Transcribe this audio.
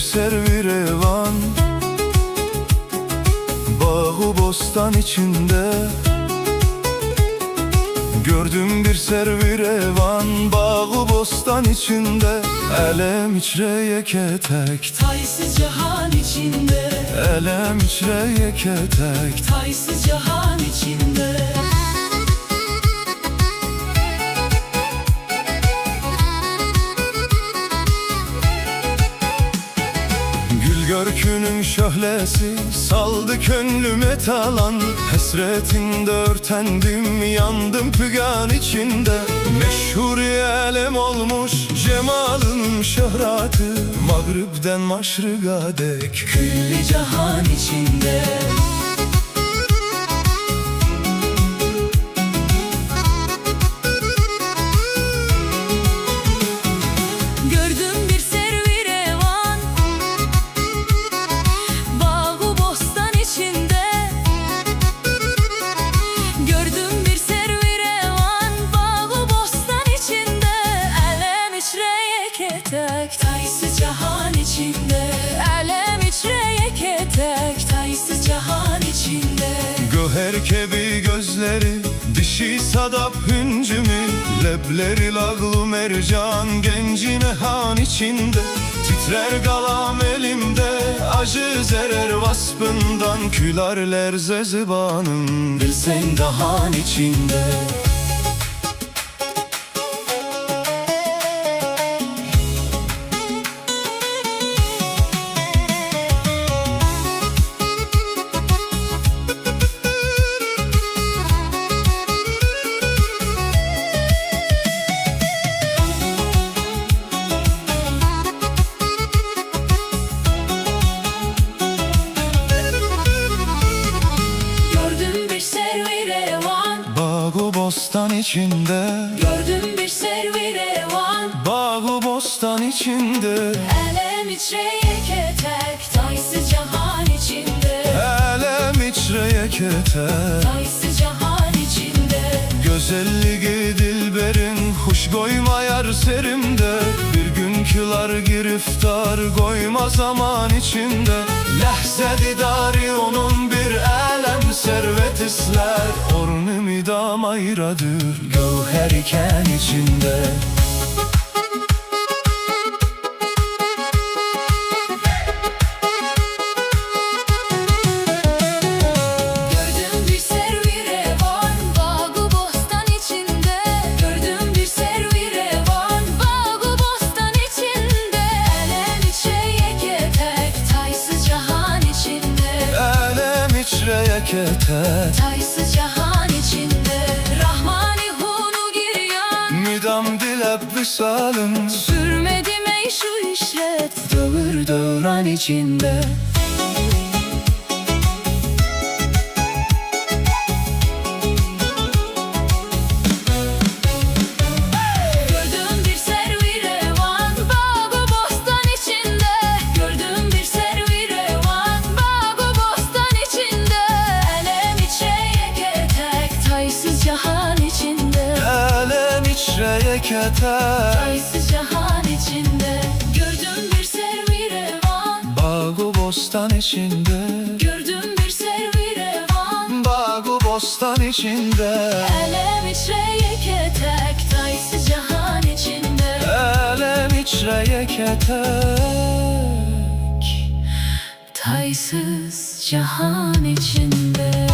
servi revan, bağı bostan içinde. Gördüm bir servi revan, bağı bostan içinde. Elem içreye ketek, Taysız cihan içinde. elem içreye ketek. Taysız cihan içinde. Gül görkünün şöhlesi saldı könlüme talan. Hasretinde örtendim, yandım pügan içinde. Meşhur elem olmuş cemalın şöhreti, Mağrib'den maşrıga dek Külli cihan içinde. Gördüm bir servi revan, bağı bostan içinde. Gördüm bir servi revan, bağı bostan içinde. Elem içreye ketek, taysız cihan içinde. Elem içreye ketek, taysız cihan içinde. Göher kebi gözleri, dişi sadap hüncümü, lebleri laglı mercan, gencine han içinde. Titrer galam elimde, acı zerer vasfından. Külarler zezibanım, bilsen dahan içinde. Gördüm bir servi revan, Bağı bostan içinde, gördüm bir servi revan. bağı bostan içinde. Elem içreye ketek, taysız cihan içinde. Elem içreye ketek, Taysız cihan içinde. güzelliği dilberin hoş koymayar serimde. Bir gün kılar giriftar koyma zaman içinde. Lehze didari onun bir elem servet isler. Ornu midam ayradır gövher iken içinde. Gördüm bir servi revan, bağı bostan içinde. Gördüm bir servi revan, bağı bostan içinde. Elem içreye ketek, taysız cihan içinde. Elem içreye ketek, Taysız cihan içinde. Rahmani hunu giryan, midam dilep visalın. sürmedim ey şu işret. Dövür dövran içinde. Gördüm bir servi revan, bağı bostan içinde. Gördüm bir servi revan, bağı bostan içinde. Elem içreye ketek, taysız cihan içinde. Elem içreye ketek, Taysız cihan içinde. Gördüm bir servi revan, bağı bostan içinde. gördüm bir servi revan. Bağı bostan içinde. Elem içreye ketek, taysız cihan içinde. Elem içreye ketek, Taysız cihan içinde.